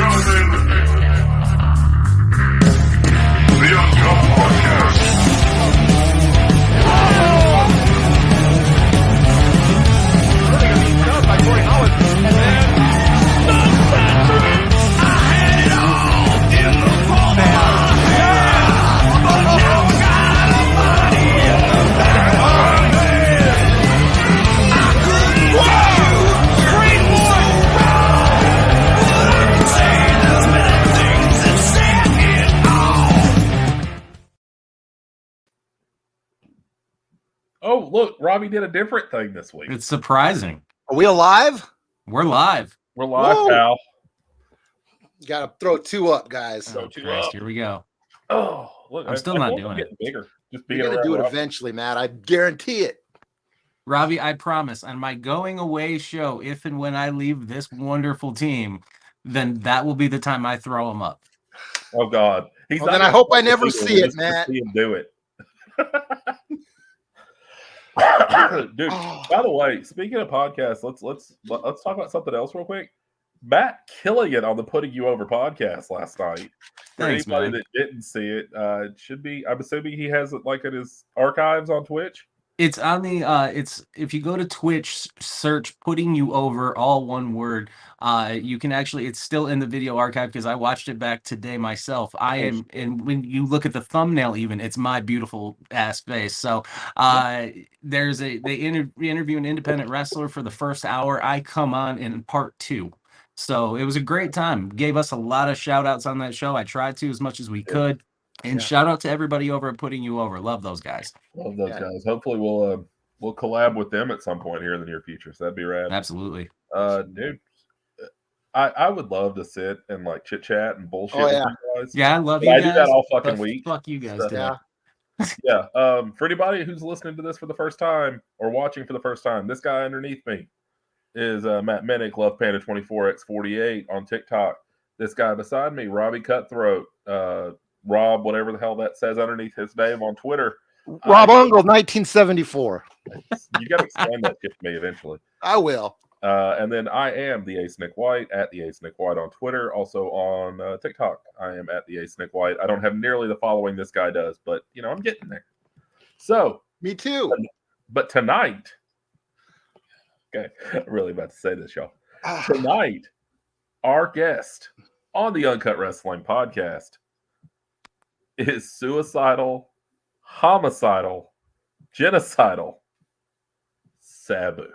The Uncutt Podcast. Oh, look, Robbie did a different thing this week. It's surprising. Are we alive? We're live. We're live, Whoa. pal. Got to throw two up, guys. Throw two Christ, up. Here we go. Oh, look, I'm still not doing it. Getting bigger. Just You're being going to around do it Robbie. eventually, Matt. I guarantee it. Robbie, I promise, on my going away show, if and when I leave this wonderful team, then that will be the time I throw them up. Oh, God. He's Well, not then I gonna hope I fuck never with people. see We'll it, just Matt. See him do it. Dude, by the way, speaking of podcasts, let's talk about something else real quick. Matt killing it on the Putting You Over podcast last night. For Thanks, anybody man. that didn't see it, it should be. I'm assuming he has it like in his archives on Twitch. It's on the it's if you go to Twitch, search Putting You Over, all one word. You can actually, it's still in the video archive because I watched it back today myself. And when you look at the thumbnail, even it's my beautiful ass face. So they interview an independent wrestler for the first hour. I come on in part 2. So it was a great time. Gave us a lot of shout outs on that show. I tried to as much as we could. And shout out to everybody over at Putting You Over. Love those guys. Love those guys. Hopefully we'll collab with them at some point here in the near future. So that'd be rad. Absolutely. Dude, I would love to sit and like chit chat and bullshit with you guys. Yeah, I love But you I guys. do that all fucking week. Fuck you guys. So, yeah. For anybody who's listening to this for the first time or watching for the first time, this guy underneath me is Matt Minnick, Love Panda 24x48 on TikTok. This guy beside me, Robbie Cutthroat, Rob, whatever the hell that says underneath his name on Twitter. Rob Ungle, 1974. You got to explain that shit to me eventually. I will. And then I am the Ace Nick White at the Ace Nick White on Twitter, also on TikTok. I am at the Ace Nick White. I don't have nearly the following this guy does, but I'm getting there. So me too. But tonight, okay, I'm really about to say this, y'all. Tonight, our guest on the Uncut Wrestling Podcast is suicidal, homicidal, genocidal Sabu.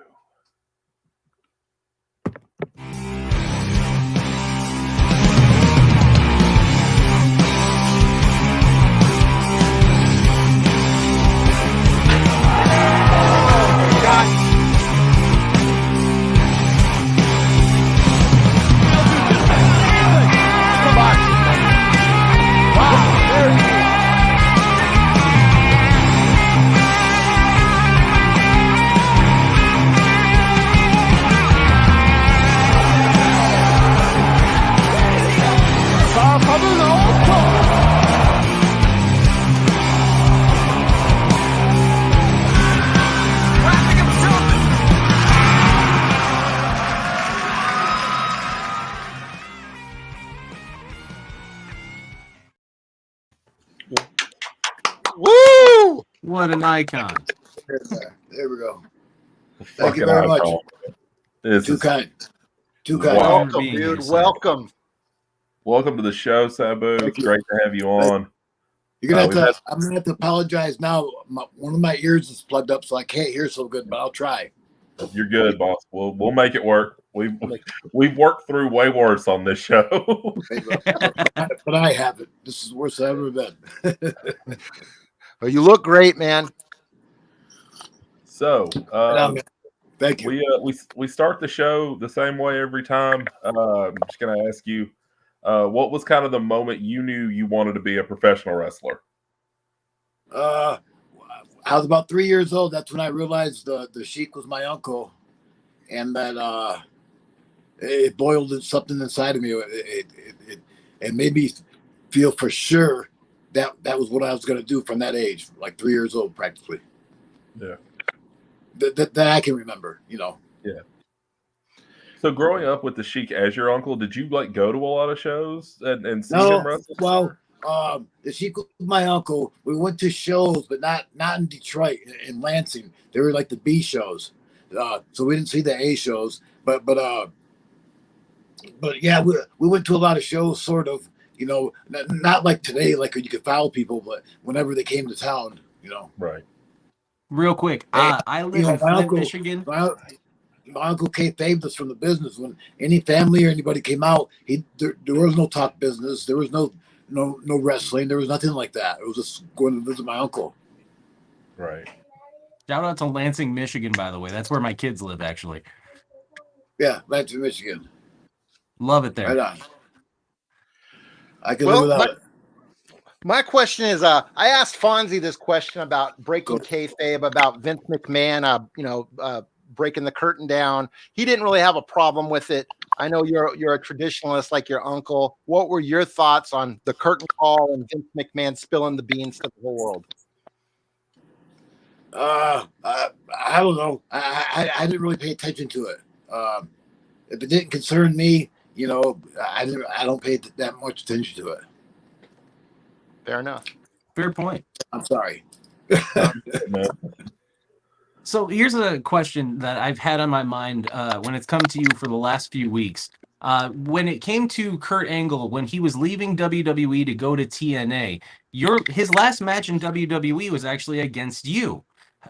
Woo! What an icon. There we go. Thank you very much. Too kind. Welcome, dude. Welcome. Welcome to the show, Sabu. It's great to have you on. You're gonna I'm gonna have to apologize now. One of my ears is plugged up, so I can't hear so good, but I'll try. You're good, boss. We'll make it work. We've worked through way worse on this show. But I haven't. This is the worst I've ever been. Well, you look great, man. So, thank you. We start the show the same way every time. I'm just gonna ask you, what was kind of the moment you knew you wanted to be a professional wrestler? I was about 3 years old. That's when I realized the Sheik was my uncle, and that it boiled something inside of me. It made me feel for sure that was what I was going to do from that age, like 3 years old, practically. Yeah. That I can remember, Yeah. So growing up with the Sheik as your uncle, did you like go to a lot of shows and see him No, wrestle? well, the Sheik was my uncle. We went to shows, but not in Detroit, in Lansing. They were like the B shows, so we didn't see the A shows. But yeah, we went to a lot of shows, sort of. Not like today, like you could follow people, but whenever they came to town, Right. Real quick, I live in Flint, Michigan. My uncle K saved us from the business. When any family or anybody came out, there was no talk business. There was no wrestling. There was nothing like that. It was just going to visit my uncle. Right. Shout out to Lansing, Michigan, by the way. That's where my kids live, actually. Yeah, Lansing, Michigan. Love it there. Right on. I can live without it. My question is, I asked Fonzie this question about breaking kayfabe, about Vince McMahon, breaking the curtain down. He didn't really have a problem with it. I know you're a traditionalist like your uncle. What were your thoughts on the curtain call and Vince McMahon spilling the beans to the whole world? I don't know. I didn't really pay attention to it. If it didn't concern me, I don't pay that much attention to it. Fair enough. Fair point. I'm sorry. So here's a question that I've had on my mind when it's come to you for the last few weeks. When it came to Kurt Angle, when he was leaving WWE to go to TNA, his last match in WWE was actually against you.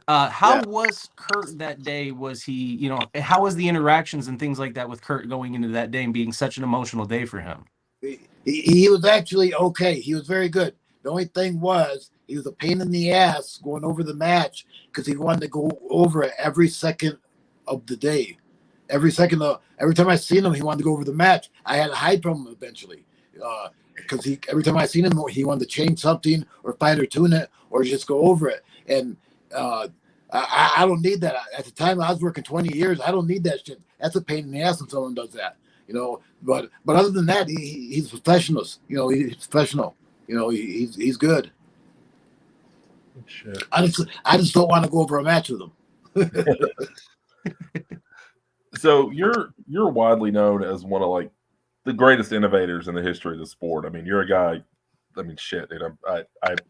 How was Kurt that day? Was he, how was the interactions and things like that with Kurt going into that day and being such an emotional day for him? He was actually okay. He was very good. The only thing was he was a pain in the ass going over the match because he wanted to go over it every second of the day. Every time I seen him, he wanted to go over the match. I had to hide from him eventually because every time I seen him, he wanted to change something or fine or tune it or just go over it. And I don't need that. At the time, I was working 20 years. I don't need that shit. That's a pain in the ass when someone does that, But other than that, he's professional. He's professional. He's good. Shit. I just don't want to go over a match with him. So you're widely known as one of like the greatest innovators in the history of the sport. I mean, you're a guy. I mean, shit, dude. I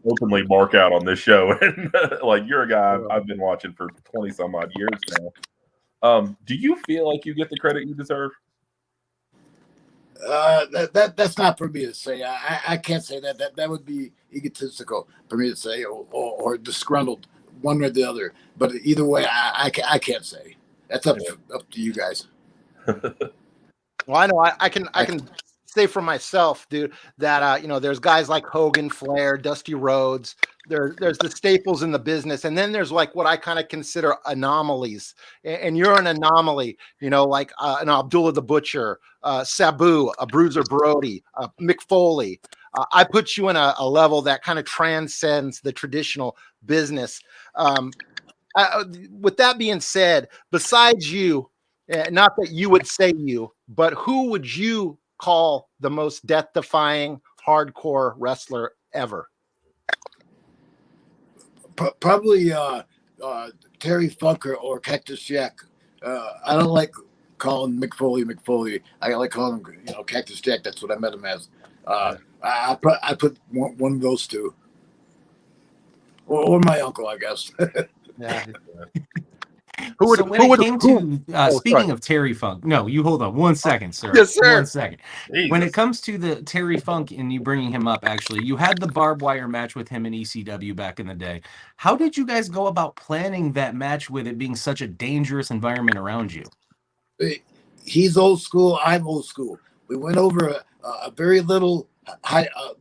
openly mark out on this show, and like you're a guy I've been watching for 20 some odd years now. Do you feel like you get the credit you deserve? That's not for me to say. I can't say that. That would be egotistical for me to say, or disgruntled, one or the other. But either way, I can't say. That's up to you guys. Well, I know I can say for myself, dude, that there's guys like Hogan, Flair, Dusty Rhodes. There's the staples in the business, and then there's like what I kind of consider anomalies. And you're an anomaly, like an Abdullah the Butcher, Sabu, a Bruiser Brody, Mick Foley. I put you in a level that kind of transcends the traditional business. With that being said, besides you, not that you would say you, but who would you call the most death-defying hardcore wrestler ever? Probably Terry Funk or Cactus Jack. I don't like calling Mick Foley. I like calling him, Cactus Jack. That's what I met him as. I put one of those two, or my uncle, I guess. Yeah. Speaking of Terry Funk, no, you hold on 1 second, sir. Yes, sir. 1 second. Jesus. When it comes to the Terry Funk and you bringing him up, actually, you had the barbed wire match with him in ECW back in the day. How did you guys go about planning that match with it being such a dangerous environment around you? He's old school. I'm old school. We went over a very little,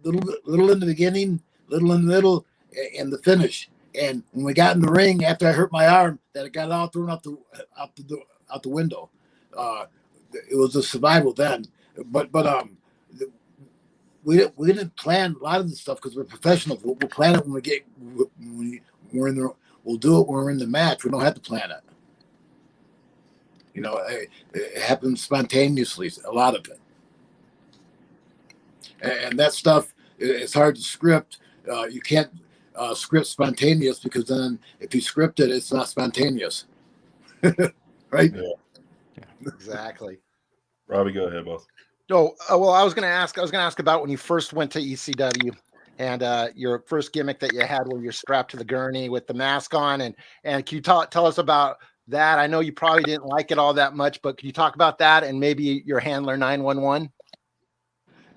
little in the beginning, little in the middle, and the finish. And when we got in the ring, after I hurt my arm, that it got all thrown out the window. It was a survival then. But we didn't plan a lot of this stuff because we're professionals. We'll plan it we're in the. We'll do it when we're in the match. We don't have to plan it. It happens spontaneously. A lot of it, and that stuff it's hard to script. You can't. Script spontaneous because then if you script it, it's not spontaneous. Right? Yeah. Exactly. Robbie, go ahead, boss. No, well, I was going to ask about when you first went to ECW and your first gimmick that you had where you're strapped to the gurney with the mask on. And can you tell us about that? I know you probably didn't like it all that much, but can you talk about that and maybe your handler 911?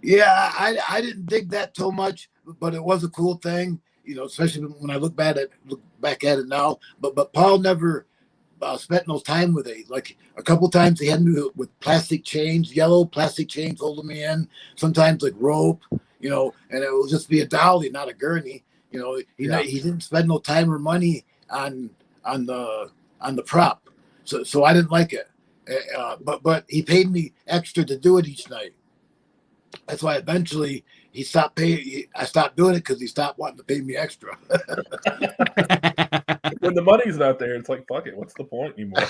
Yeah, I didn't dig that so much, but it was a cool thing, you know, especially when I look back at it now. But Paul never spent no time with it. Like a couple times he had me with plastic chains, yellow plastic chains holding me in. Sometimes like rope, you know, and it will just be a dolly, not a gurney. You know, he didn't spend no time or money on the prop, so I didn't like it. But he paid me extra to do it each night. That's why eventually he stopped paying. I stopped doing it because he stopped wanting to pay me extra. When the money's not there, it's like, fuck it. What's the point anymore?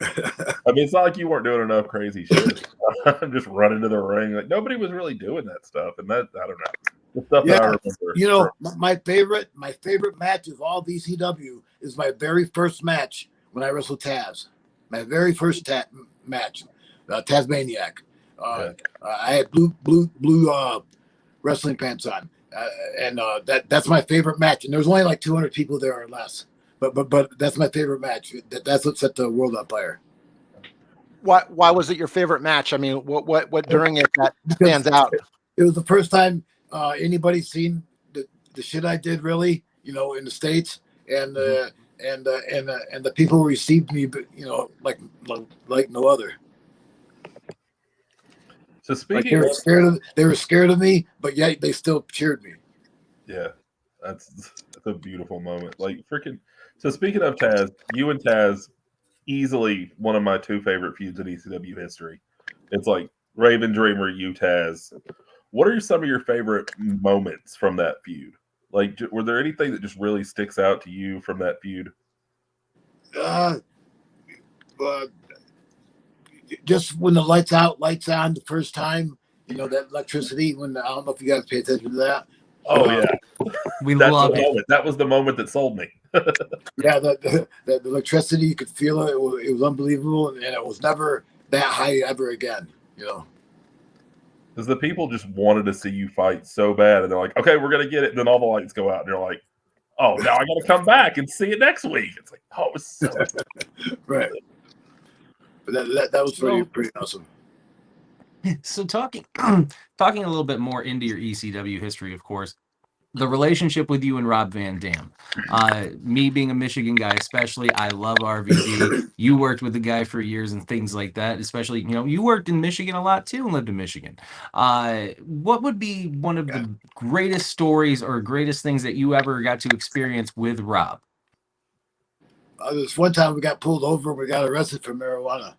I mean, it's not like you weren't doing enough crazy shit. I'm just running to the ring. Like nobody was really doing that stuff, and that I don't know. The stuff that I remember. You know, my favorite match of all VCW is my very first match when I wrestled Taz. My very first match, Tasmaniac. I had blue wrestling pants on, and that's my favorite match. And there was only like 200 people there or less, but that's my favorite match. That's what set the world on fire. Why was it your favorite match? I mean, what during it that stands out? It was the first time anybody's seen the shit I did, really, you know, in the States, and the people who received me, you know, like no other. So speaking, they were scared of me, but yet they still cheered me. Yeah, that's a beautiful moment. Like freaking. So speaking of Taz, you and Taz, easily one of my two favorite feuds in ECW history. It's like Raven Dreamer, you Taz. What are some of your favorite moments from that feud? Like, were there anything that just really sticks out to you from that feud? Just when the lights out, lights on the first time, you know, that electricity. When I don't know if you guys pay attention to that. Oh yeah, we love it. Moment. That was the moment that sold me. Yeah, the electricity, you could feel it. It was unbelievable, and it was never that high ever again. You know, because the people just wanted to see you fight so bad, and they're like, "Okay, we're gonna get it." And then all the lights go out, and they're like, "Oh, now I got to come back and see it next week." It's like, oh, it was so right. But that was pretty awesome. So talking a little bit more into your ECW history, of course, the relationship with you and Rob Van Dam. Me being a Michigan guy, especially, I love RVD. You worked with the guy for years and things like that, especially, you know, you worked in Michigan a lot too and lived in Michigan. What would be one of the greatest stories or greatest things that you ever got to experience with Rob? This one time we got pulled over, we got arrested for marijuana.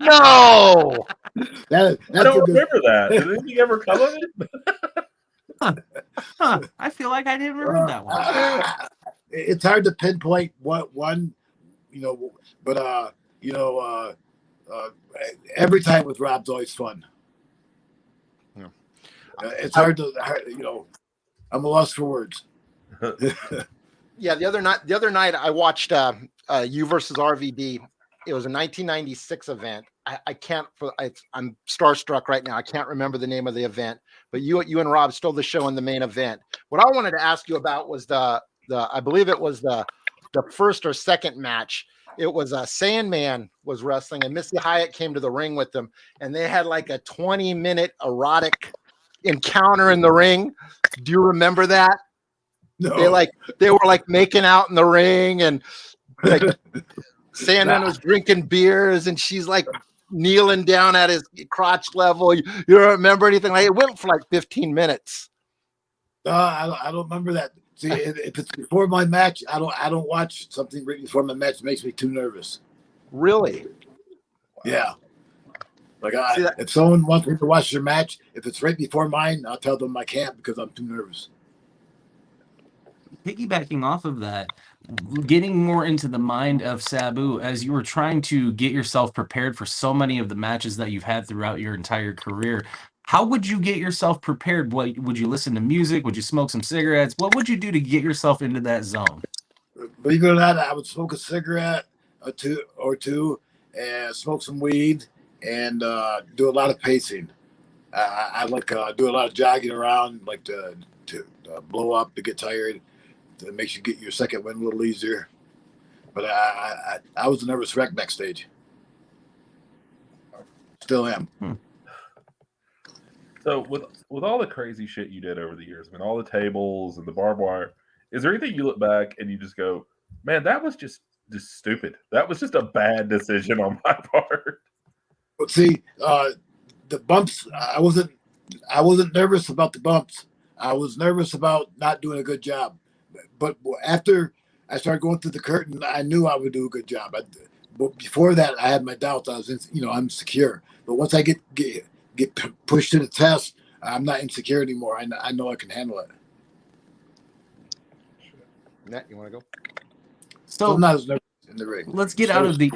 No, I don't remember that. Did anything ever come of it? I feel like I didn't remember that one. It's hard to pinpoint what one, you know, but you know, every time with Rob's always fun. Yeah. It's hard to, you know, I'm a loss for words. Yeah, the other night I watched you versus RVD. It was a 1996 event. I can't. I'm starstruck right now. I can't remember the name of the event. But you and Rob stole the show in the main event. What I wanted to ask you about was the I believe it was the first or second match. It was Sandman was wrestling, and Missy Hyatt came to the ring with them, and they had like a 20-minute erotic encounter in the ring. Do you remember that? No. They were like making out in the ring, and like Sandman was drinking beers, and she's like kneeling down at his crotch level. You don't remember anything like it? It went for like 15 minutes. I don't remember that. See, if it's before my match, I don't watch something right before my match. It makes me too nervous. Really? Yeah. Like if someone wants me to watch their match, if it's right before mine, I'll tell them I can't because I'm too nervous. Piggybacking off of that, getting more into the mind of Sabu as you were trying to get yourself prepared for so many of the matches that you've had throughout your entire career, how would you get yourself prepared? What would you listen to music? Would you smoke some cigarettes? What would you do to get yourself into that zone? Believe it or not, I would smoke a cigarette or two, and smoke some weed and do a lot of pacing. I like do a lot of jogging around, like to blow up, to get tired. That makes you get your second wind a little easier. But I was a nervous wreck backstage. Still am. So with all the crazy shit you did over the years, I mean, all the tables and the barbed wire, is there anything you look back and you just go, man, that was just stupid. That was just a bad decision on my part. But see, the bumps, I wasn't nervous about the bumps. I was nervous about not doing a good job. But after I started going through the curtain, I knew I would do a good job. But before that, I had my doubts. I was, I'm secure. But once I get pushed to the test, I'm not insecure anymore. I know I can handle it. Matt, you want to go? So I'm not as nervous in the ring. Let's get out of the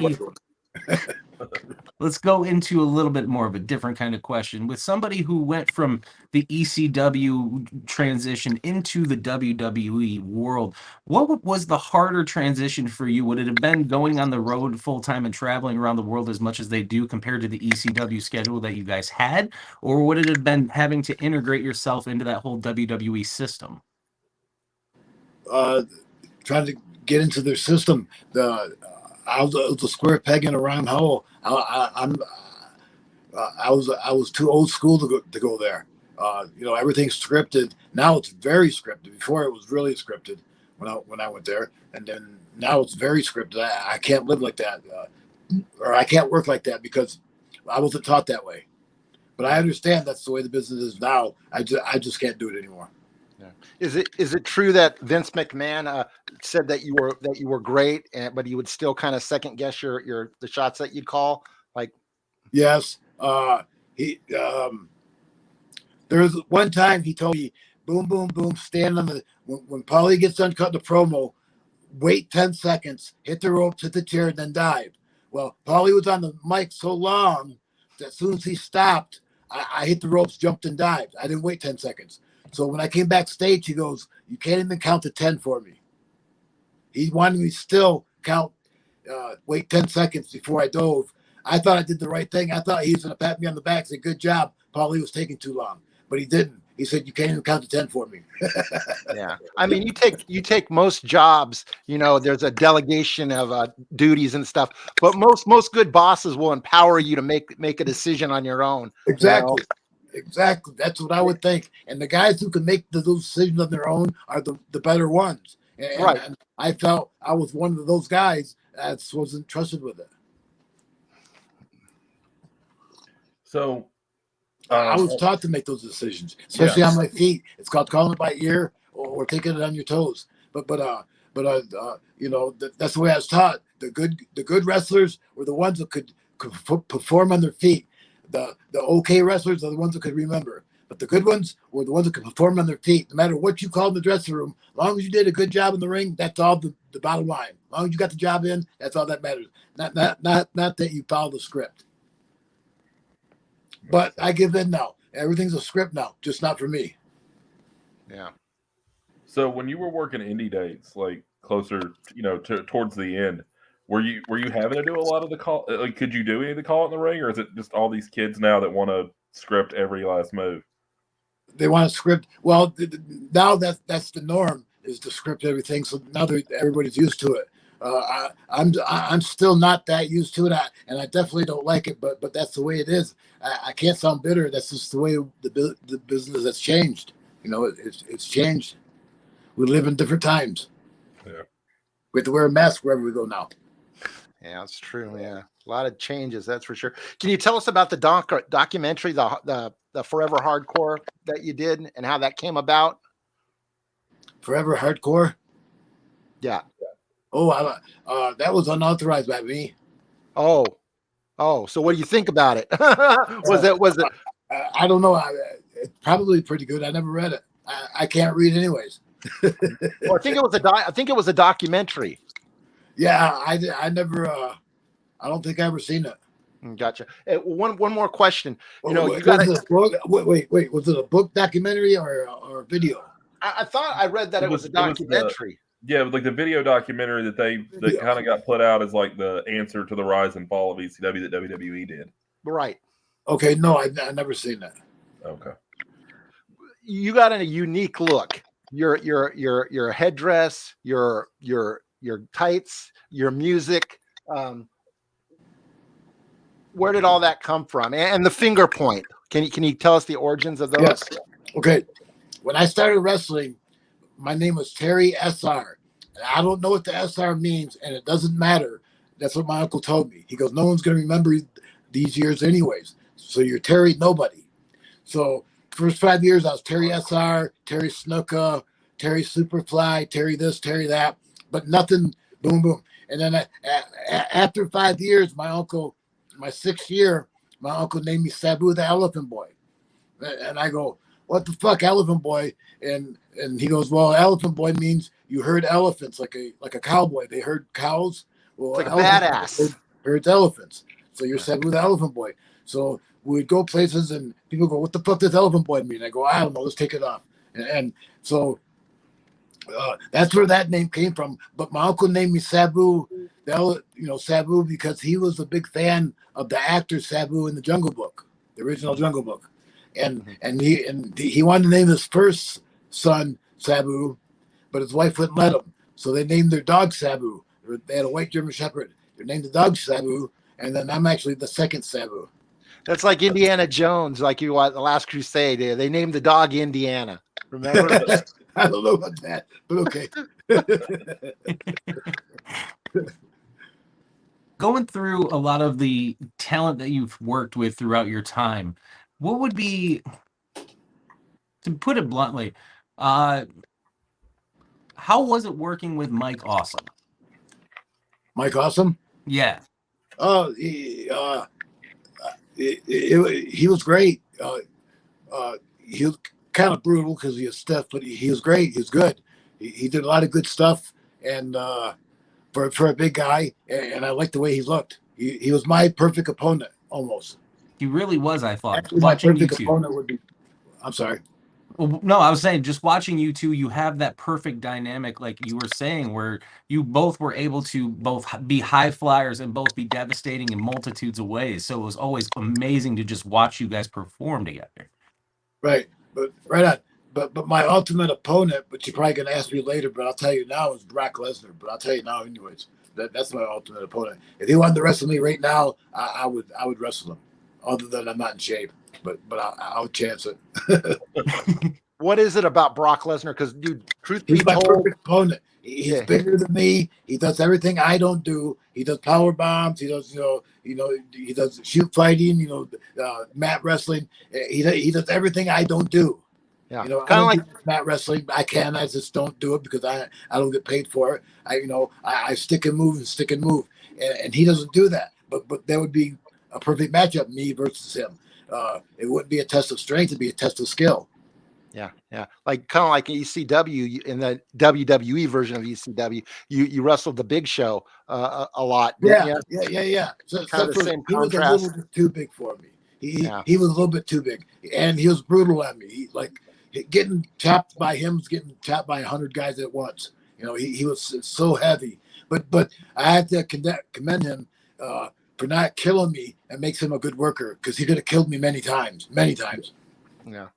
Let's go into a little bit more of a different kind of question. With somebody who went from the ECW transition into the WWE world, what was the harder transition for you? Would it have been going on the road full time and traveling around the world as much as they do compared to the ECW schedule that you guys had? Or would it have been having to integrate yourself into that whole WWE system? Trying to get into their system. I was a square peg in a round hole. I was too old school to go there. Everything's scripted. Now it's very scripted. Before it was really scripted when I went there, and then now it's very scripted. I can't live like that, or I can't work like that because I wasn't taught that way. But I understand that's the way the business is now. I just can't do it anymore. Yeah. Is it true that Vince McMahon said that you were great, but he would still kind of second guess the shots that you'd call? Like, yes, he there was one time he told me, boom, boom, boom, stand on the when Paulie gets done cutting the promo, wait 10 seconds, hit the ropes, hit the chair, then dive. Well, Paulie was on the mic so long that as soon as he stopped, I hit the ropes, jumped, and dived. I didn't wait 10 seconds. So when I came backstage, he goes, "You can't even count to 10 for me." He wanted me to still count, wait 10 seconds before I dove. I thought I did the right thing. I thought he was going to pat me on the back and say, "Good job, Paulie was taking too long." But he didn't. He said, "You can't even count to 10 for me." Yeah. I mean, you take most jobs, there's a delegation of duties and stuff, but most good bosses will empower you to make a decision on your own. Exactly. Exactly. That's what I would think. And the guys who can make those decisions on their own are the better ones. Right. And I felt I was one of those guys that wasn't trusted with it. So I was taught to make those decisions, especially on my feet. It's called calling it by ear or taking it on your toes. But that's the way I was taught. The good wrestlers were the ones that could perform on their feet. The okay wrestlers are the ones that could remember. But the good ones were the ones that could perform on their feet. No matter what you called in the dressing room, as long as you did a good job in the ring, that's all the bottom line. As long as you got the job in, that's all that matters. Not that you follow the script. But I give in now. Everything's a script now, just not for me. Yeah. So when you were working indie dates, like closer, towards the end, were you having to do a lot of the call? Like, could you do any of the call in the ring, or is it just all these kids now that want to script every last move? They want to script. Well, now that's the norm, is to script everything. So now everybody's used to it. I'm still not that used to it, and I definitely don't like it. But that's the way it is. I can't sound bitter. That's just the way the business has changed. It's changed. We live in different times. Yeah. We have to wear a mask wherever we go now. Yeah, that's true. Yeah, a lot of changes, that's for sure. Can you tell us about the documentary, the Forever Hardcore that you did, and how that came about? Forever Hardcore. Yeah. Oh, that was unauthorized by me. Oh. So what do you think about it? Was it? I don't know. It's probably pretty good. I never read it. I can't read anyways. Well, I think it was a documentary. Yeah, I never. I don't think I ever seen it. Gotcha. One more question. Wait. Was it a book documentary or a video? I thought I read that it was a documentary. Yeah, like the video documentary that kind of got put out as like the answer to the rise and fall of ECW that WWE did. Right. Okay, no, I've never seen that. Okay. You got a unique look. Your headdress, your tights, your music. Where did all that come from? And the finger point. Can you tell us the origins of those? Yes. Okay. When I started wrestling, my name was Terry SR. I don't know what the SR means, and it doesn't matter. That's what my uncle told me. He goes, no one's going to remember these years anyways. So you're Terry Nobody. So first 5 years, I was Terry SR, Terry Snuka, Terry Superfly, Terry this, Terry that, but nothing, boom, boom. And then after 5 years, my uncle, my 6th year, my uncle named me Sabu the Elephant Boy. And I go, what the fuck, Elephant Boy? And he goes, well, Elephant Boy means you herd elephants like a cowboy. They herd cows. Well, it's like a badass. Herds elephants. So you're Sabu the Elephant Boy. So we'd go places and people go, what the fuck does Elephant Boy mean? I go, I don't know. Let's take it off. And so that's where that name came from. But my uncle named me Sabu, Sabu, because he was a big fan of the actor Sabu in the Jungle Book, the original Jungle Book. And he wanted to name his first son Sabu, but his wife wouldn't let him. So they named their dog Sabu. They had a white German Shepherd. They named the dog Sabu, and then I'm actually the second Sabu. That's like Indiana Jones, like you watched The Last Crusade. They named the dog Indiana. Remember? I don't know about that, but okay. Going through a lot of the talent that you've worked with throughout your time, what would be, to put it bluntly, how was it working with Mike Awesome? Mike Awesome? Yeah. Oh, he was great. He was kind of brutal because he was stiff, but he was great. He was good. He did a lot of good stuff, and for a big guy, and I liked the way he looked. He was my perfect opponent, almost. He really was, I thought. Actually, watching my perfect you opponent would be. I'm sorry. Well, no, I was saying just watching you two, you have that perfect dynamic, like you were saying, where you both were able to both be high flyers and both be devastating in multitudes of ways. So it was always amazing to just watch you guys perform together. Right, but right on. But my ultimate opponent, which you're probably gonna ask me later, but I'll tell you now, is Brock Lesnar. But I'll tell you now, anyways. That's my ultimate opponent. If he wanted to wrestle me right now, I would wrestle him. Other than I'm not in shape, but I'll chance it. What is it about Brock Lesnar? Because, dude, truth be He's my told, perfect opponent. He's bigger than me. He does everything I don't do. He does power bombs. He does, he does shoot fighting. Mat wrestling. He does everything I don't do. yeah, kind of like mat wrestling. I just don't do it because I don't get paid for it. I stick and move, and he doesn't do that. But that would be a perfect matchup, me versus him. It wouldn't be a test of strength; it'd be a test of skill. Yeah. Like kind of like ECW in the WWE version of ECW, you wrestled the Big Show a lot. Yeah. So, Kind of the same he was a contrast. little bit too big for me. He was a little bit too big, and he was brutal at me. Getting chopped by him was getting chopped by 100 guys at once. He was so heavy. But I had to commend him for not killing me, and makes him a good worker, because he could have killed me many times. Yeah.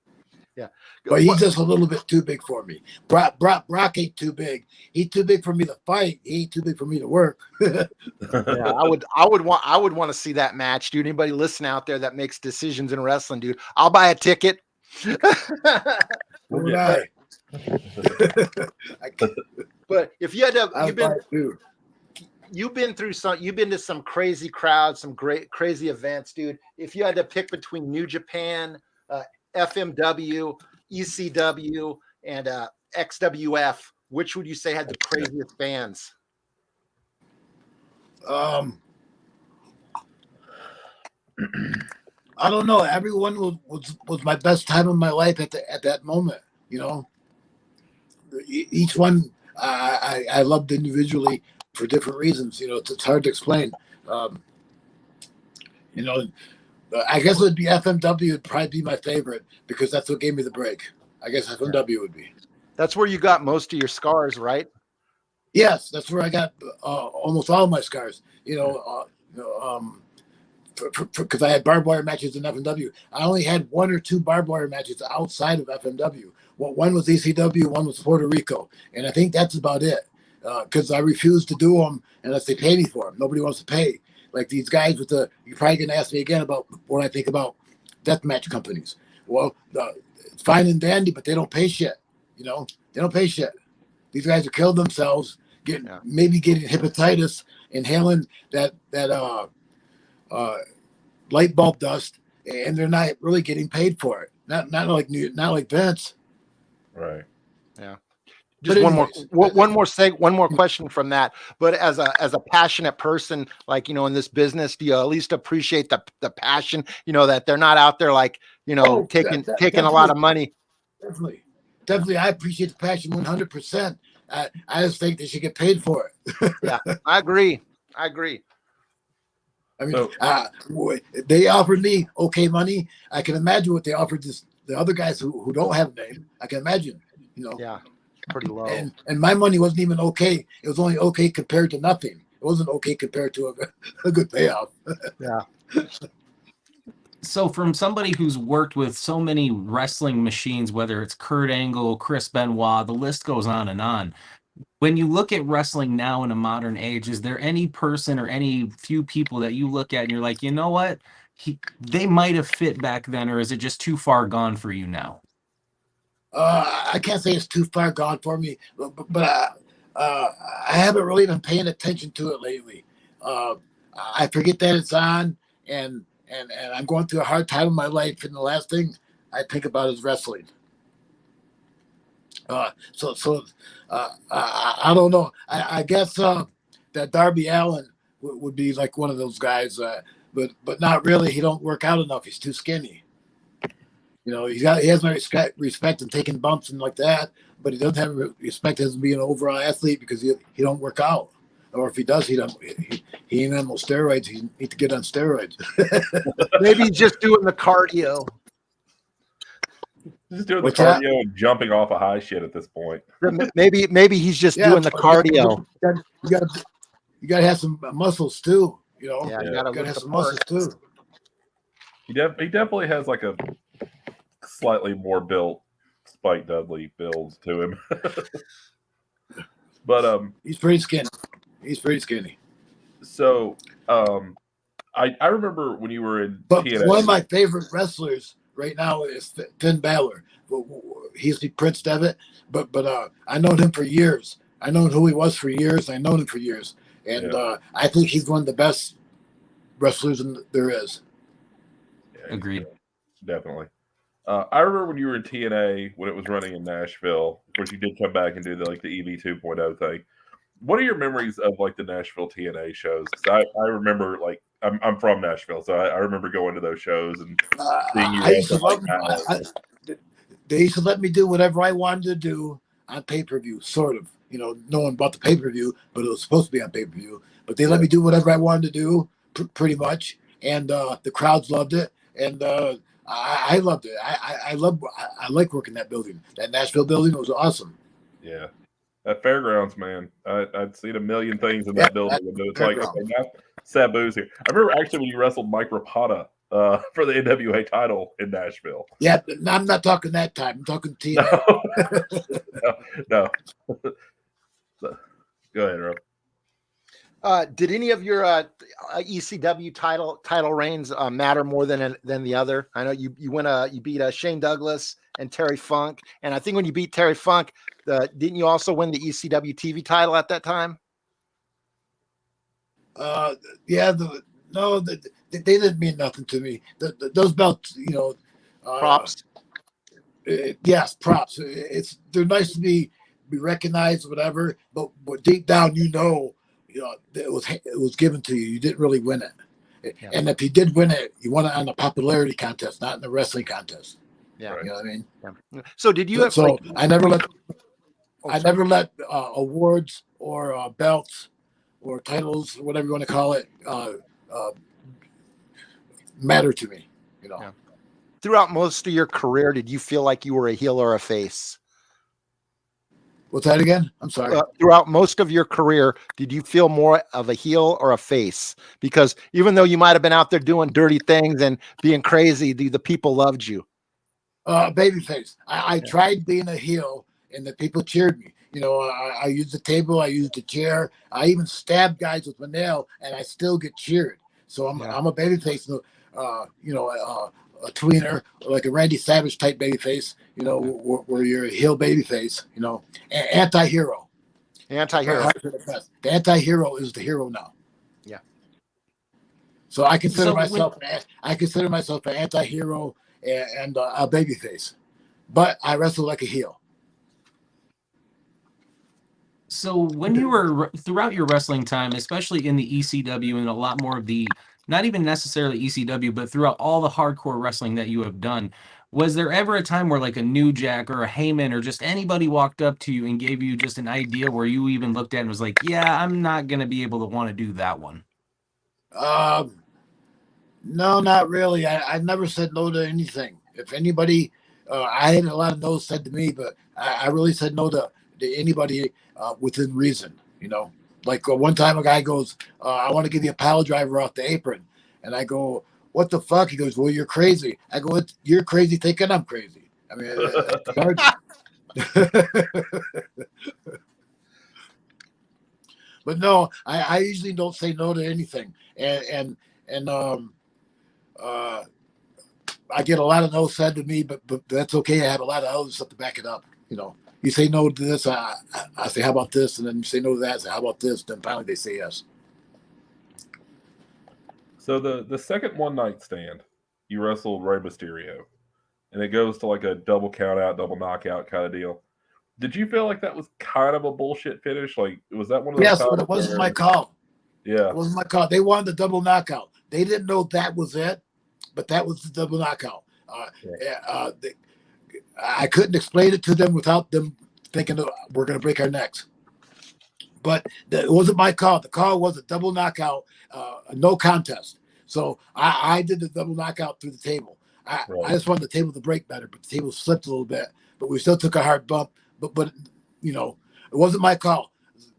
But he's just a little bit too big for me. Brock ain't too big. He's too big for me to fight. He ain't too big for me to work. Yeah, I would want to see that match, dude. Anybody listen out there that makes decisions in wrestling, dude, I'll buy a ticket. Would I? But if you had to, you've been to some crazy crowds, some great crazy events, dude. If you had to pick between New Japan, FMW, ECW, and XWF, which would you say had the craziest fans? I don't know. Everyone was my best time of my life at that moment. Each one I loved individually for different reasons. It's hard to explain. I guess it would be FMW would probably be my favorite, because that's what gave me the break. I guess FMW would be. That's where you got most of your scars, right? Yes, that's where I got almost all my scars. Because I had barbed wire matches in FMW. I only had 1 or 2 barbed wire matches outside of FMW. Well, one was ECW, one was Puerto Rico, and I think that's about it. Because I refuse to do them unless they pay me for them. Nobody wants to pay. Like these guys with you're probably gonna ask me again about what I think about deathmatch companies. Well, it's fine and dandy, but they don't pay shit. They don't pay shit. These guys have killed themselves, maybe getting hepatitis, inhaling that light bulb dust, and they're not really getting paid for it. Not like Vince. Right. Yeah. Just one more question from that. But as a passionate person, like, in this business, do you at least appreciate the passion, that they're not out there like, taking a lot of money? Definitely. I appreciate the passion 100%. I just think they should get paid for it. Yeah, I agree. I mean, they offered me okay money. I can imagine what they offered the other guys who don't have a name. I can imagine, Yeah, pretty low. And my money wasn't even okay. It was only okay compared to nothing. It wasn't okay compared to a good payoff. Yeah. So from somebody who's worked with so many wrestling machines, whether it's Kurt Angle, Chris Benoit, the list goes on and on. When you look at wrestling now in a modern age, is there any person or any few people that you look at and you're like, you know what? They might have fit back then, or is it just too far gone for you now? I can't say it's too far gone for me, but I haven't really been paying attention to it lately. I forget that it's on, and I'm going through a hard time in my life, and the last thing I think about is wrestling. I don't know. I guess that Darby Allin would be like one of those guys, but not really. He don't work out enough. He's too skinny. He has no respect in taking bumps and like that, but he doesn't have respect as being an overall athlete because he don't work out. Or if he does, he ain't on no steroids. He needs to get on steroids. Maybe he's just doing the cardio. Just doing the cardio and jumping off a high shit at this point. Maybe he's just doing the cardio. You gotta have some muscles too. Yeah, you gotta have some muscles too. He definitely has like a slightly more built Spike Dudley build to him. But he's pretty skinny. So I remember when you were in TNA. One of my favorite wrestlers right now is Finn Balor. He's the Prince Devitt, but I known him for years. I known who he was for years. I known him for years, and I think he's one of the best wrestlers there is. Yeah, agreed. Definitely. I remember when you were in TNA when it was running in Nashville. Of course, you did come back and do the EV 2.0 thing. What are your memories of the Nashville TNA shows? Because I remember I'm from Nashville, so I remember going to those shows and seeing you. They used to let me do whatever I wanted to do on pay-per-view, sort of. No one bought the pay-per-view, but it was supposed to be on pay-per-view. But they let me do whatever I wanted to do, pretty much, and the crowds loved it, and I loved it. I like working that building. That Nashville building was awesome. Yeah. At Fairgrounds, man, I'd seen a million things in that building. And it's like, okay, now Sabu's here. I remember actually when you wrestled Mike Rapata for the NWA title in Nashville. Yeah, I'm not talking that time. I'm talking TNA. No. So, go ahead, Rob. Did any of your ECW title reigns matter more than the other? I know you beat Shane Douglas and Terry Funk, and I think when you beat Terry Funk, didn't you also win the ECW TV title at that time? Yeah, they didn't mean nothing to me. Those belts, props. Yes, props. They're nice to be recognized, whatever. But deep down, it was given to you. You didn't really win it. Yeah. And if you did win it, you won it on a popularity contest, not in the wrestling contest. Yeah, you know what I mean. Yeah. So did you? I never let awards or belts or titles, whatever you want to call it, matter to me. Yeah. Throughout most of your career, did you feel like you were a heel or a face? What's that again? I'm sorry. Throughout most of your career, did you feel more of a heel or a face? Because even though you might have been out there doing dirty things and being crazy, the people loved you. Babyface. I tried being a heel, and the people cheered me. You know, I used the table, I used the chair, I even stabbed guys with my nail, and I still get cheered. So I'm a babyface. You know, a tweener, like a Randy Savage type babyface. You know, where you're a heel babyface. You know, anti-hero. Anti-hero. The anti-hero is the hero now. Yeah. So I consider myself an anti-hero and a babyface, but I wrestle like a heel. So when you were throughout your wrestling time, especially in the ECW and a lot more of the, not even necessarily ECW, but throughout all the hardcore wrestling that you have done, was there ever a time where like a New Jack or a Heyman or just anybody walked up to you and gave you just an idea where you even looked at it and was like, yeah, I'm not going to be able to want to do that one? No, not really. I never said no to anything. If anybody, I had a lot of no's said to me, but I really said no to anybody within reason. You know, like one time a guy goes, I want to give you a pile driver off the apron. And I go, what the fuck? He goes, well, you're crazy. I go, you're crazy thinking I'm crazy. I mean, it's hard. But no, I usually don't say no to anything. And I get a lot of no said to me, but that's okay. I have a lot of other stuff to back it up. You know, you say no to this, I say, how about this? And then you say no to that, I say, how about this? Then finally they say yes. So the second one night stand, you wrestled Rey Mysterio, and it goes to like a double count out, double knockout kind of deal. Did you feel like that was kind of a bullshit finish? Like, was that one of those? Yes, but it wasn't my call. Yeah, it wasn't my call. They wanted the double knockout. They didn't know that was it, but that was the double knockout. I couldn't explain it to them without them thinking we're going to break our necks. But it wasn't my call. The call was a double knockout, no contest. So I did the double knockout through the table. I just wanted the table to break better, but the table slipped a little bit. But we still took a hard bump. But you know, it wasn't my call.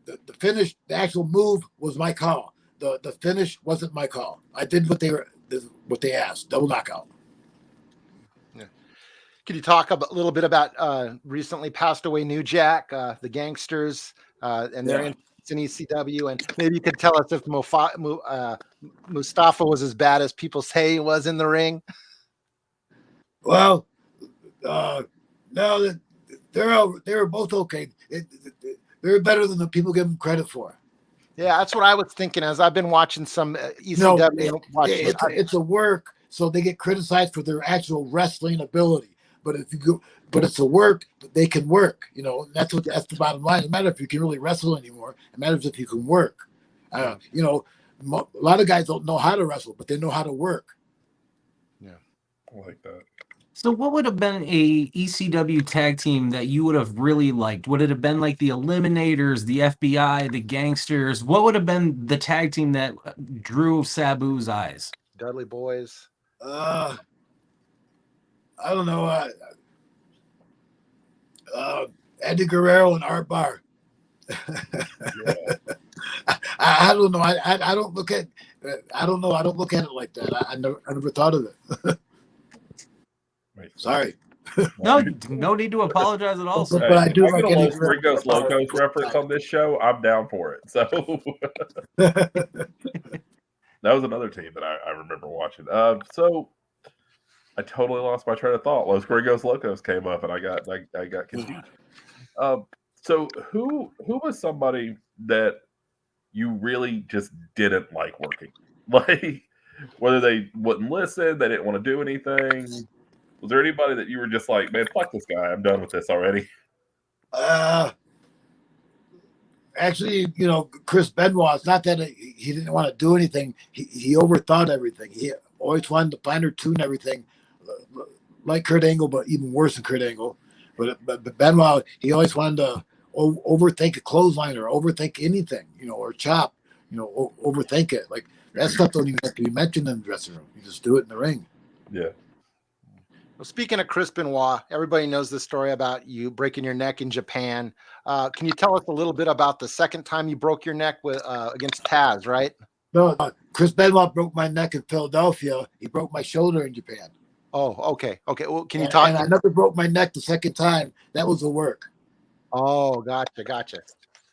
The finish, the actual move was my call. The finish wasn't my call. I did what they asked. Double knockout. Yeah. Could you talk a little bit about recently passed away New Jack, the Gangsters, and their in ECW, and maybe you could tell us if Mustafa was as bad as people say he was in the ring? Well, no, they were both okay. They're better than the people give them credit for. Yeah, that's what I was thinking as I've been watching some ECW. It's a work, so they get criticized for their actual wrestling ability. But it's a work, they can work. You know, that's the bottom line. It doesn't matter if you can really wrestle anymore. It matters if you can work. You know, a lot of guys don't know how to wrestle, but they know how to work. Yeah, I like that. So what would have been a ECW tag team that you would have really liked? Would it have been like the Eliminators, the FBI, the Gangsters? What would have been the tag team that drew Sabu's eyes? Dudley Boys. I don't know. Eddie Guerrero and Art Barr. I don't know. I don't look at. I don't know. I don't look at it like that. I never thought of it. Sorry. No need to apologize at all. But I do like Los Gringos Locos reference on this show. I'm down for it. So that was another team that I remember watching. So I totally lost my train of thought. Los Gringos Locos came up, and I got confused. So who was somebody that you really just didn't like working? Like, whether they wouldn't listen, they didn't want to do anything. Was there anybody that you were just like, man, fuck this guy, I'm done with this already? Actually, you know, Chris Benoit, it's not that he didn't want to do anything. He overthought everything. He always wanted to fine or tune everything, like Kurt Angle, but even worse than Kurt Angle. But Benoit, he always wanted to overthink a clothesline or overthink anything, you know, or chop, you know, overthink it. Like, that stuff don't even have to be mentioned in the dressing room. You just do it in the ring. Yeah. Well, speaking of Chris Benoit, everybody knows the story about you breaking your neck in Japan. Can you tell us a little bit about the second time you broke your neck with against Taz, right? No, Chris Benoit broke my neck in Philadelphia. He broke my shoulder in Japan. Oh, okay. Okay. Well, can you And, talk? and I never broke my neck the second time. That was the work. Oh, gotcha.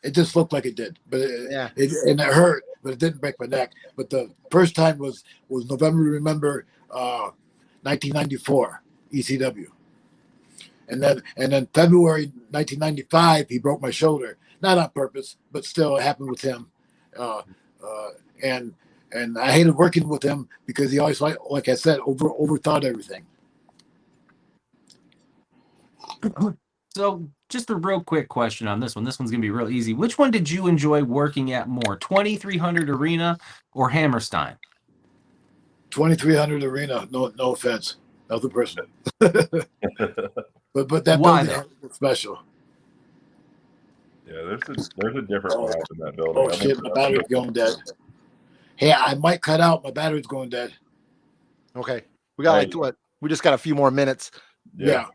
It just looked like it did, but Yeah. it hurt, but it didn't break my neck. But the first time was November, remember, 1994 ECW, and then February 1995 he broke my shoulder, not on purpose, but still it happened with him, and I hated working with him because he always like I said overthought everything. So, just a real quick question on this one. This one's going to be real easy. Which one did you enjoy working at more, 2300 Arena or Hammerstein? 2300 Arena. No offense, nothing personal. but that Why, building was special. Yeah, there's a different vibe in that building. Oh shit, my battery's going dead. Hey, I might cut out. My battery's going dead. Okay. We got like what? We just got a few more minutes. Yeah.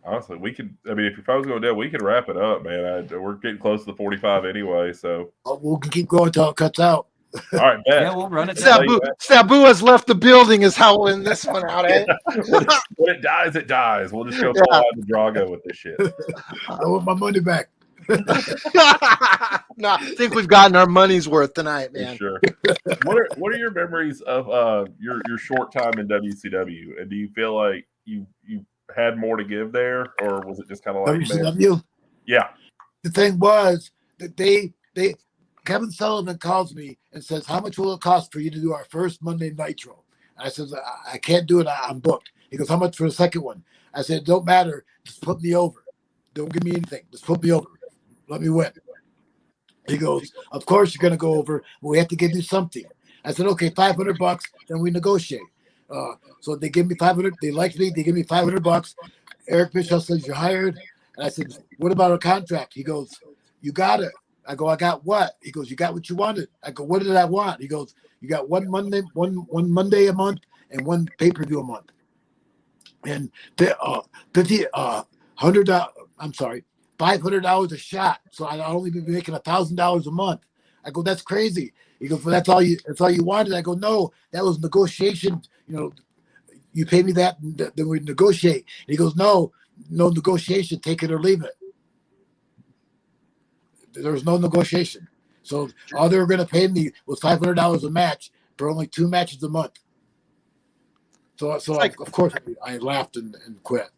Honestly, we could. I mean, if your phone's going dead, we could wrap it up, man. We're getting close to the 45 anyway, so We'll keep going until it cuts out. all right, bet. Yeah, we'll run it down. Sabu has left the building is how we'll end this one out, eh? When it dies, it dies. We'll just go full out the Drago with this shit. I want my money back. No, I think we've gotten our money's worth tonight, man. For sure. What are your memories of your short time in WCW? And do you feel like you had more to give there, or was it just kind of like WCW? Yeah. The thing was that they Kevin Sullivan calls me and says, "How much will it cost for you to do our first Monday Nitro?" And I says, "I can't do it. I'm booked." He goes, "How much for the second one?" I said, "Don't matter. Just put me over. Don't give me anything. Just put me over. Let me win." He goes, "Of course you're going to go over. We have to give you something." I said, "Okay, $500. Then we negotiate." So they give me 500. They like me. They give me $500. Eric Bischoff says, "You're hired." And I said, "What about a contract?" He goes, "You got it." I go, "I got what?" He goes, "You got what you wanted." I go, "What did I want?" He goes, "You got one Monday a month and one pay-per-view a month." And $500 a shot. So I'd only be making $1,000 a month. I go, "That's crazy." He goes, "Well, that's all you wanted." I go, "No, that was negotiation. You pay me that, and then we negotiate." And he goes, no negotiation. Take it or leave it. There was no negotiation. So all they were going to pay me was $500 a match for only 2 matches a month. So of course I laughed and quit.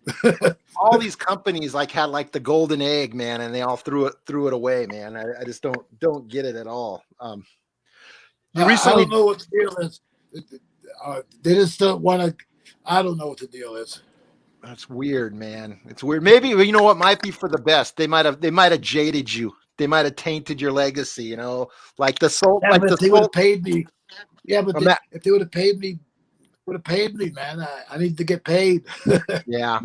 All these companies had the golden egg, man, and they all threw it away, man. I just don't get it at all. You recently I don't know what the deal is. They just don't want to. I don't know what the deal is. That's weird, man. It's weird. Maybe you know what might be for the best. They might have jaded you. They might have tainted your legacy. Like the soul. Yeah, like if they would have paid me. Yeah, but if they would have paid me, man. I need to get paid. Yeah.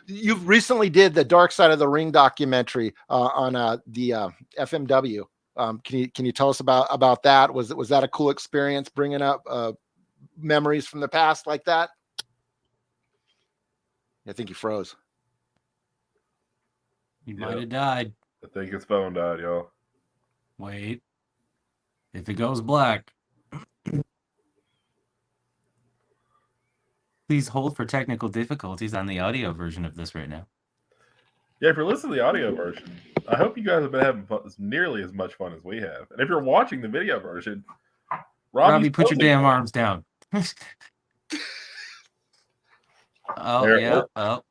You recently did the Dark Side of the Ring documentary on the FMW. Can you tell us about that? Was that a cool experience, bringing up memories from the past like that? I think he froze. He might have died. I think his phone died, y'all. Wait. If it goes black. Please hold for technical difficulties on the audio version of this right now. Yeah, if you're listening to the audio version, I hope you guys have been having nearly as much fun as we have. And if you're watching the video version, Robbie, put your damn arms down. Oh.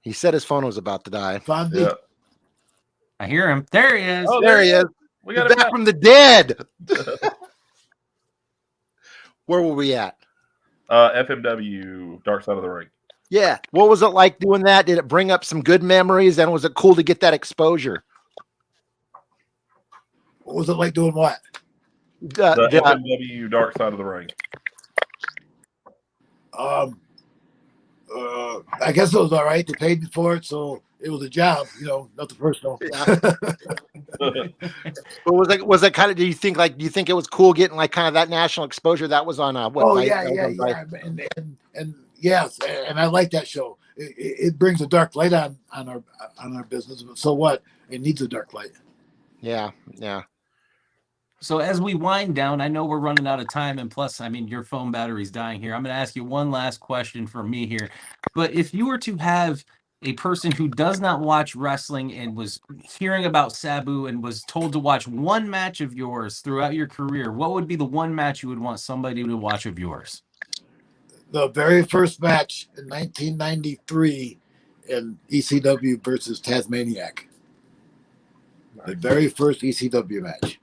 He said his phone was about to die. Yeah. I hear him. There he is. Oh, there he is. We got him back from the dead. Where were we at? FMW, Dark Side of the Ring. Yeah. What was it like doing that? Did it bring up some good memories? And was it cool to get that exposure? What was it like doing what? The FMW Dark Side of the Ring. I guess it was all right. They paid me for it, so it was a job, nothing personal. Yeah. But was it kind of? Do you think it was cool getting like kind of that national exposure that was on what? Oh Vice, yeah, and yes, and I like that show. It brings a dark light on our business. But so what? It needs a dark light. Yeah. So as we wind down, I know we're running out of time, and plus, I mean, your phone battery's dying here. I'm going to ask you one last question from me here. But if you were to have a person who does not watch wrestling and was hearing about Sabu and was told to watch one match of yours throughout your career, what would be the one match you would want somebody to watch of yours? The very first match in 1993 in ECW versus Tasmaniac. The very first ECW match.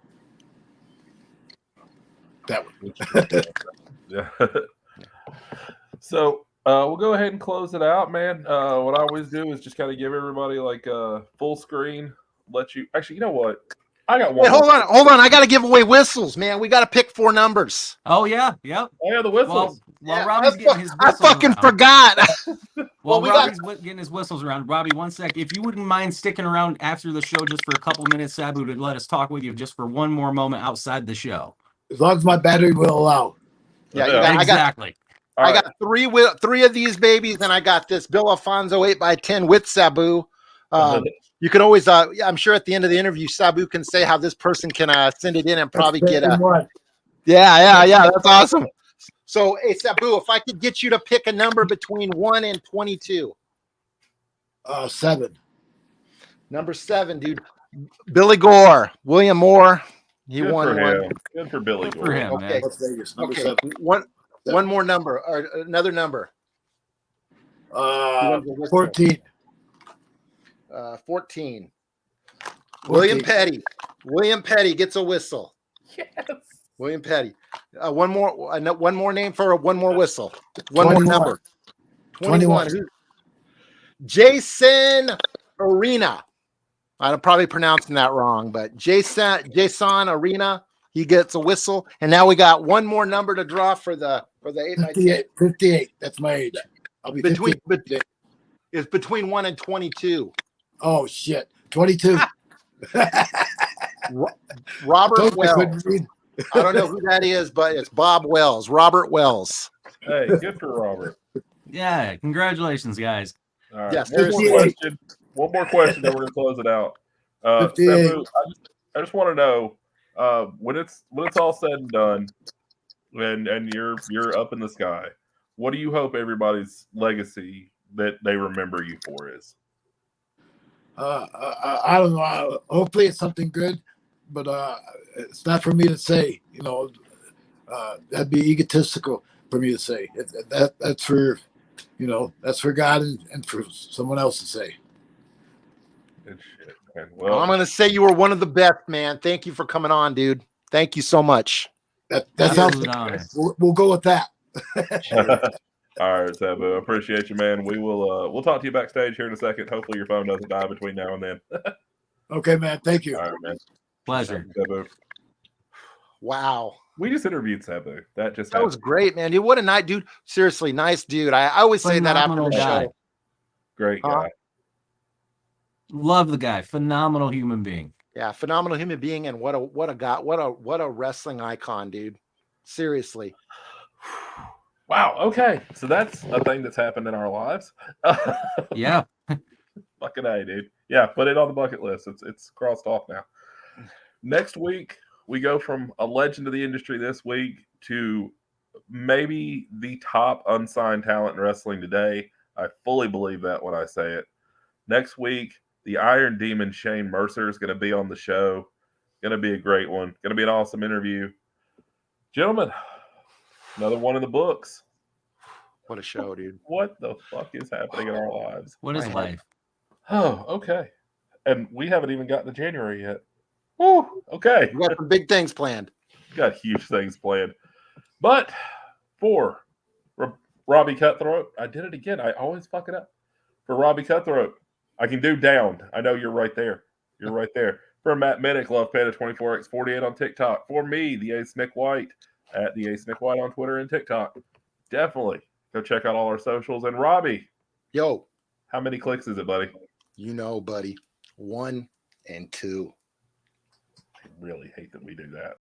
That one. Yeah. So we'll go ahead and close it out, man. What I always do is just kind of give everybody like a full screen. Let you actually, you know what? I got one. Wait, hold on. I got to give away whistles, man. We got to pick 4 numbers. Oh yeah, yep. Oh yeah, the whistles. While Robbie's getting his I whistles fucking around. forgot. While we Robbie's getting his whistles around, Robbie, one sec. If you wouldn't mind sticking around after the show just for a couple minutes, Sabu, to let us talk with you just for one more moment outside the show. As long as my battery will allow. Yeah, exactly. I got 3 of these babies, and I got this Bill Alfonso 8x10 with Sabu. You can always, I'm sure at the end of the interview, Sabu can say how this person can send it in and probably get a. Yeah, that's awesome. So, hey, Sabu, if I could get you to pick a number between 1 and 22. 7. Number 7, dude. Billy Gore, William Moore. He Good won for one. him. Good for Billy Good Gore. for him, Okay. man. Las Vegas, number Okay, 7. one more number or another number. 14. 14. William Petty. William Petty gets a whistle. Yes. William Petty. One more name for one more whistle. One 21. more number. 21. Jason Arena. I'm probably pronouncing that wrong, but Jason Arena. He gets a whistle, and now we got one more number to draw for the 8x10. 58. That's my age. I'll be It's between 1 and 22. Oh shit, 22. Robert Wells. I don't know who that is, but it's Bob Wells. Robert Wells. Hey, good for Robert. Yeah, congratulations, guys. All right. Yes, One more question, then we're gonna close it out. Sabu, I just want to know when it's all said and done, and you're up in the sky. What do you hope everybody's legacy that they remember you for is? I don't know. Hopefully it's something good, but it's not for me to say. That'd be egotistical for me to say. That's for, that's for God and for someone else to say. Good shit, man. Well, I'm gonna say you were one of the best, man. Thank you for coming on, dude. Thank you so much. That sounds good. We'll go with that. all right, Sabu. I appreciate you, man. We'll talk to you backstage here in a second. Hopefully your phone doesn't die between now and then. Okay, man. Thank you. All right, man. Pleasure. Sabu. Wow. We just interviewed Sabu. That was great, man. Dude, what a night, dude. Seriously, nice dude. I always say that after the show. Great guy. Love the guy. Phenomenal human being. Yeah, phenomenal human being, and what a guy, what a wrestling icon, dude. Seriously. Wow. Okay, so that's a thing that's happened in our lives. Yeah. Fucking A, dude. Yeah, put it on the bucket list. It's crossed off now. Next week we go from a legend of the industry this week to maybe the top unsigned talent in wrestling today. I fully believe that when I say it. Next week, the Iron Demon Shane Mercer is going to be on the show. Going to be a great one. Going to be an awesome interview. Gentlemen, another one in the books. What a show, dude. What the fuck is happening in our lives? What is life? Oh, okay. And we haven't even gotten to January yet. Woo, okay. We got some big things planned. Got huge things planned. But for Robbie Cutthroat, I did it again. I always fuck it up. For Robbie Cutthroat, I can do down. I know you're right there. You're right there. For Matt Minnick, Love Panda 24x48 on TikTok. For me, the Ace Nick White at the Ace Nick White on Twitter and TikTok. Definitely go check out all our socials. And Robbie, yo, how many clicks is it, buddy? You know, buddy. 1 and 2. I really hate that we do that.